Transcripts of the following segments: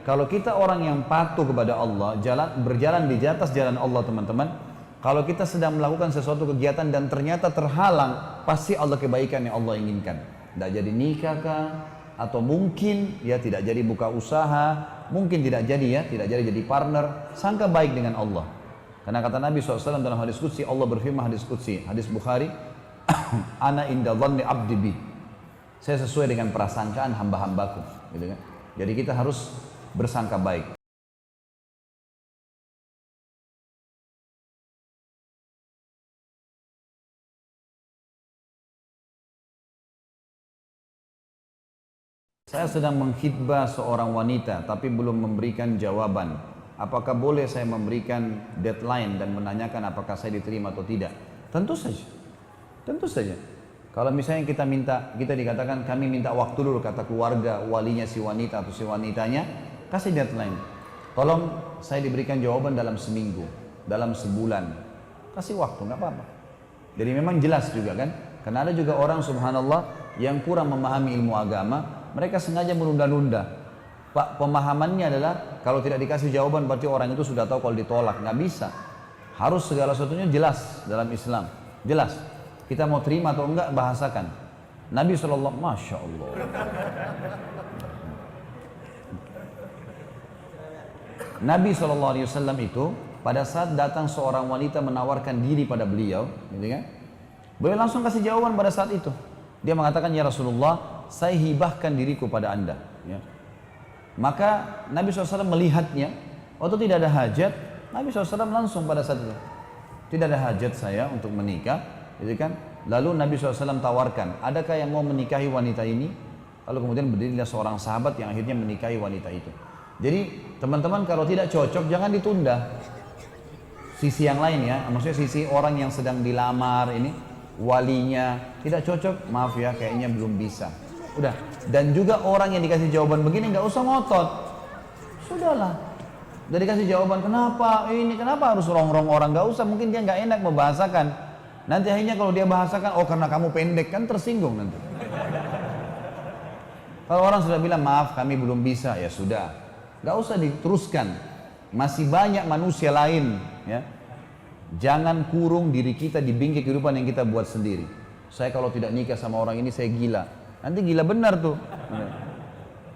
kalau kita orang yang patuh kepada Allah, berjalan di atas jalan Allah teman-teman, kalau kita sedang melakukan sesuatu kegiatan dan ternyata terhalang, pasti Allah kebaikan yang Allah inginkan. Tidak jadi nikah kah? Atau mungkin ya tidak jadi buka usaha, mungkin tidak jadi jadi partner, sangka baik dengan Allah. Karena kata Nabi SAW dalam hadis qudsi, Allah berfirman hadis qudsi, hadis Bukhari, ana inda dhanni abdi bi. Saya sesuai dengan prasangkaan hamba-hambaku, gitu kan? Jadi kita harus bersangka baik. Saya sedang mengkhidbah seorang wanita tapi belum memberikan jawaban. Apakah boleh saya memberikan deadline dan menanyakan apakah saya diterima atau tidak? Tentu saja. Tentu saja. Kalau misalnya kita dikatakan kami minta waktu dulu, kata keluarga, walinya si wanita atau si wanitanya, kasih deadline. Tolong saya diberikan jawaban dalam seminggu, dalam sebulan. Kasih waktu, nggak apa-apa. Jadi memang jelas juga kan? Karena ada juga orang subhanallah yang kurang memahami ilmu agama, mereka sengaja menunda-nunda. Pak, pemahamannya adalah kalau tidak dikasih jawaban berarti orang itu sudah tahu kalau ditolak. Nggak bisa. Harus segala sesuatunya jelas dalam Islam. Jelas. Kita mau terima atau enggak, bahasakan. Nabi SAW, Masya Allah. Nabi SAW itu pada saat datang seorang wanita menawarkan diri pada beliau, gitu kan? Beliau langsung kasih jawaban pada saat itu. Dia mengatakan, ya Rasulullah, saya hibahkan diriku pada anda. Ya. Maka Nabi SAW melihatnya, waktu tidak ada hajat, Nabi SAW langsung pada saat itu, tidak ada hajat saya untuk menikah, gitu kan? Lalu Nabi SAW tawarkan, adakah yang mau menikahi wanita ini? Lalu kemudian berdirilah seorang sahabat yang akhirnya menikahi wanita itu. Jadi teman-teman kalau tidak cocok jangan ditunda. Sisi yang lain ya, maksudnya sisi orang yang sedang dilamar ini, walinya tidak cocok, maaf ya kayaknya belum bisa. Udah. Dan juga orang yang dikasih jawaban begini nggak usah ngotot. Sudahlah. Udah dikasih jawaban kenapa ini, kenapa harus rongrong orang, nggak usah, mungkin dia nggak enak membahasakan. Nanti akhirnya kalau dia bahasakan, oh karena kamu pendek, kan tersinggung nanti. Kalau orang sudah bilang maaf kami belum bisa, ya sudah, nggak usah diteruskan. Masih banyak manusia lain, ya. Jangan kurung diri kita di bingkai kehidupan yang kita buat sendiri. Saya kalau tidak nikah sama orang ini saya gila. Nanti gila benar tuh.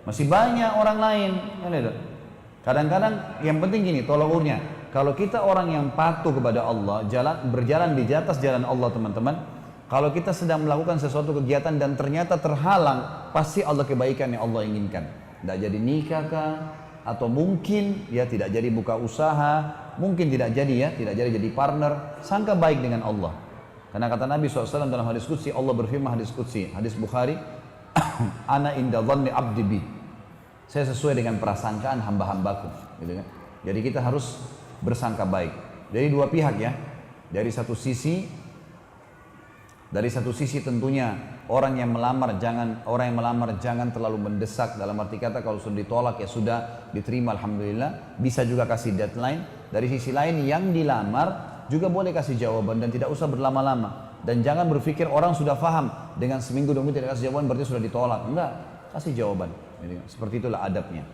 Masih banyak orang lain. Kadang-kadang yang penting gini, tolak ukurnya. Kalau kita orang yang patuh kepada Allah, berjalan di atas jalan Allah teman-teman. Kalau kita sedang melakukan sesuatu kegiatan dan ternyata terhalang, pasti Allah kebaikan yang Allah inginkan. Tidak jadi nikah kah? Atau mungkin ya tidak jadi buka usaha, mungkin tidak jadi jadi partner, sangka baik dengan Allah. Karena kata Nabi SAW dalam hadis qudsi, Allah berfirman hadis qudsi, hadis Bukhari, ana inda dhanni abdi bi. Saya sesuai dengan prasangkaan hamba-hambaku, gitu kan? Jadi kita harus bersangka baik. Dari dua pihak ya. Dari satu sisi tentunya orang yang melamar jangan terlalu mendesak, dalam arti kata kalau sudah ditolak ya sudah, diterima alhamdulillah, bisa juga kasih deadline. Dari sisi lain yang dilamar juga boleh kasih jawaban dan tidak usah berlama-lama. Dan jangan berpikir orang sudah paham dengan seminggu dua minggu tidak kasih jawaban berarti sudah ditolak. Enggak, kasih jawaban. Seperti itulah adabnya.